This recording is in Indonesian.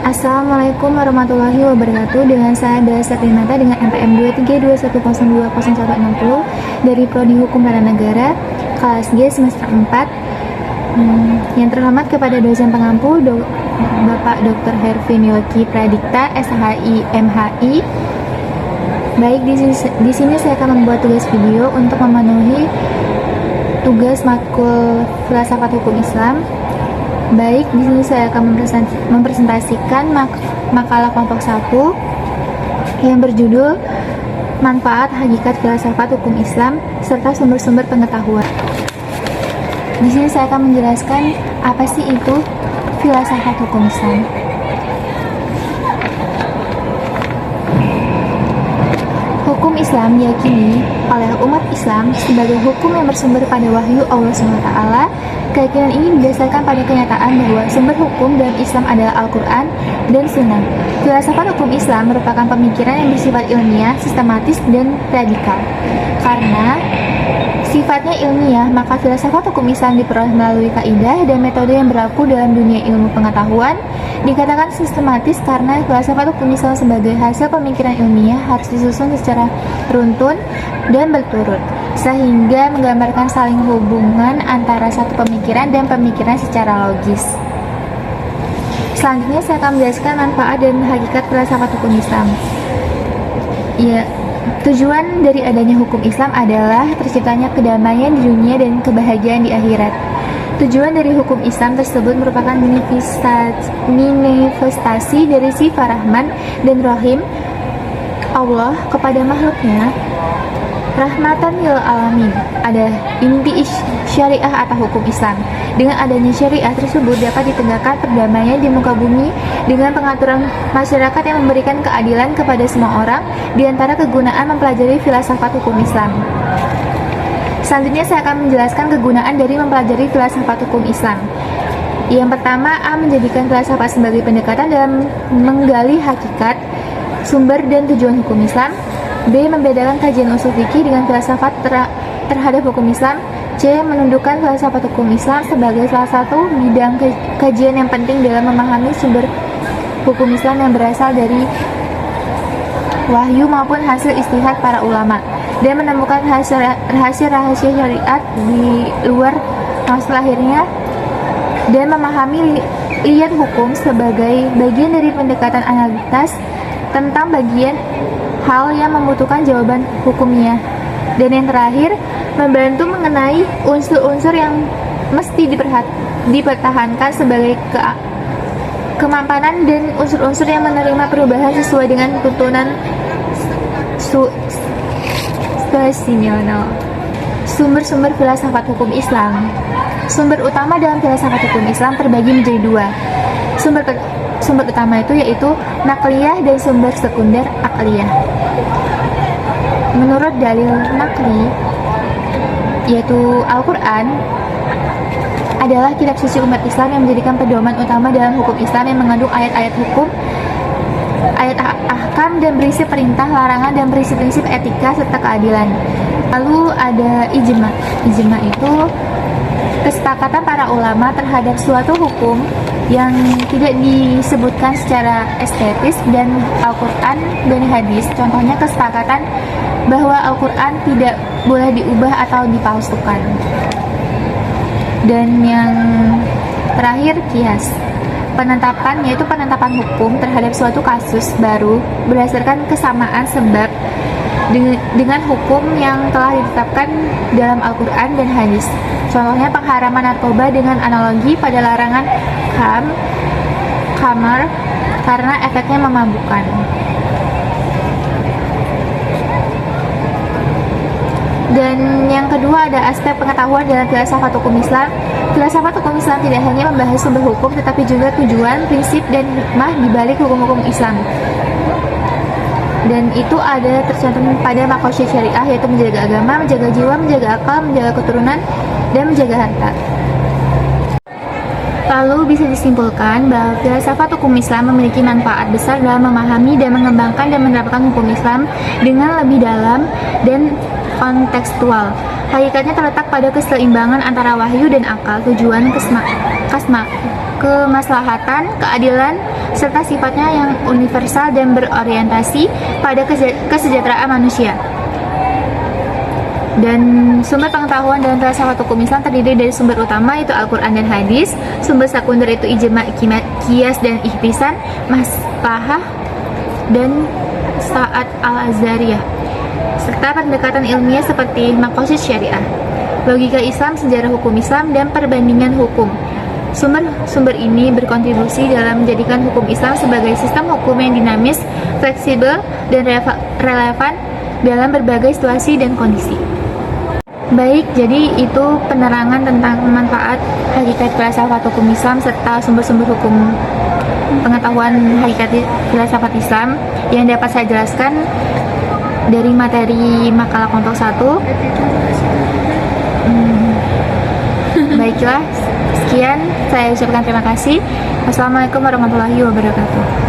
Assalamualaikum warahmatullahi wabarakatuh. Dengan saya Bella Seprinata dengan NPM 232102060 dari Prodi Hukum Tata Negara kelas G semester 4. Yang terhormat kepada dosen pengampu Bapak Dr. Hervin Yoki Pradikta, SHI MHI. Baik, di sini saya akan membuat tugas video untuk memenuhi tugas matkul Filsafat Hukum Islam. Baik, di sini saya akan mempresentasikan makalah kelompok 1 yang berjudul Manfaat Hakikat Filsafat Hukum Islam serta sumber-sumber pengetahuan. Di sini saya akan menjelaskan apa sih itu filsafat hukum Islam. Hukum Islam diyakini oleh umat Islam sebagai hukum yang bersumber pada wahyu Allah SWT. Keyakinan ini didasarkan pada kenyataan bahwa sumber hukum dalam Islam adalah Al-Quran dan Sunnah. Filsafat hukum Islam merupakan pemikiran yang bersifat ilmiah, sistematis, dan radikal. Karena sifatnya ilmiah, maka filsafat hukum Islam diperoleh melalui kaidah dan metode yang berlaku dalam dunia ilmu pengetahuan. Dikatakan sistematis karena filsafat hukum Islam sebagai hasil pemikiran ilmiah harus disusun secara runtun dan berturut, sehingga menggambarkan saling hubungan antara satu pemikiran dan pemikiran secara logis. Selanjutnya saya akan menjelaskan manfaat dan hakikat filsafat hukum Islam. Tujuan dari adanya hukum Islam adalah terciptanya kedamaian di dunia dan kebahagiaan di akhirat. Tujuan dari hukum Islam tersebut merupakan manifestasi dari sifat Rahman dan Rahim Allah kepada makhluknya, rahmatan lil alamin. Ada inti syariah atau hukum Islam. Dengan adanya syariah tersebut dapat ditegakkan perdamaian di muka bumi dengan pengaturan masyarakat yang memberikan keadilan kepada semua orang. Di antara kegunaan mempelajari filsafat hukum Islam. Selanjutnya saya akan menjelaskan kegunaan dari mempelajari filsafat hukum Islam. Yang pertama, A. Menjadikan filsafat sebagai pendekatan dalam menggali hakikat, sumber, dan tujuan hukum Islam. B. Membedakan kajian usul fikih dengan filsafat terhadap hukum Islam. C. Menundukkan filsafat hukum Islam sebagai salah satu bidang kajian yang penting dalam memahami sumber hukum Islam yang berasal dari wahyu maupun hasil istihad para ulama, dan menemukan rahasia-rahasia syariat di luar maksud lahirnya, dan memahami liat hukum sebagai bagian dari pendekatan analitis tentang bagian hal yang membutuhkan jawaban hukumnya. Dan yang terakhir, membantu mengenai unsur-unsur yang mesti dipertahankan sebagai kemampanan dan unsur-unsur yang menerima perubahan sesuai dengan tuntunan situasional. Sumber-sumber filsafat hukum Islam. Sumber utama dalam filsafat hukum Islam terbagi menjadi dua. Sumber utama itu yaitu nakliyah dan sumber sekunder akliyah. Menurut dalil nakli, yaitu Al-Quran, adalah kitab suci umat Islam yang menjadikan pedoman utama dalam hukum Islam yang mengandung ayat-ayat hukum, ayat ahkam, dan berisi perintah, larangan, dan prinsip-prinsip etika serta keadilan. Lalu ada ijma. Ijma itu kesepakatan para ulama terhadap suatu hukum yang tidak disebutkan secara estetis dan Al-Quran dan hadis. Contohnya kesepakatan bahwa Al-Quran tidak boleh diubah atau dipalsukan. Dan yang terakhir kias. Penetapan, yaitu penetapan hukum terhadap suatu kasus baru berdasarkan kesamaan sebab dengan hukum yang telah ditetapkan dalam Al-Quran dan hadis. Contohnya pengharaman narkoba dengan analogi pada larangan khamar karena efeknya memabukkan. Dan yang kedua ada aspek pengetahuan dalam filsafat hukum Islam. Filsafat hukum Islam tidak hanya membahas sumber hukum, tetapi juga tujuan, prinsip, dan hikmah di balik hukum-hukum Islam. Dan itu ada tercantum pada maqasid syariah, yaitu menjaga agama, menjaga jiwa, menjaga akal, menjaga keturunan, dan menjaga harta. Lalu bisa disimpulkan bahwa filsafat hukum Islam memiliki manfaat besar dalam memahami dan mengembangkan dan menerapkan hukum Islam dengan lebih dalam dan kontekstual. Hakikatnya terletak pada keseimbangan antara wahyu dan akal, tujuan kemaslahatan, keadilan, serta sifatnya yang universal dan berorientasi pada kesejahteraan manusia. Dan sumber pengetahuan dalam filsafat hukum Islam terdiri dari sumber utama yaitu Al-Quran dan Hadis, sumber sekunder itu ijma, qiyas dan ihtisan, maslahah dan sa'at al-azhariyah, serta pendekatan ilmiah seperti maqasid syariah, logika Islam, sejarah hukum Islam, dan perbandingan hukum. Sumber-sumber ini berkontribusi dalam menjadikan hukum Islam sebagai sistem hukum yang dinamis, fleksibel, dan relevan dalam berbagai situasi dan kondisi. Baik, jadi itu penerangan tentang manfaat hakikat filsafat hukum Islam serta sumber-sumber hukum pengetahuan hakikat filsafat Islam yang dapat saya jelaskan dari materi makalah kelompok 1. Baiklah, sekian saya ucapkan terima kasih. Wassalamualaikum warahmatullahi wabarakatuh.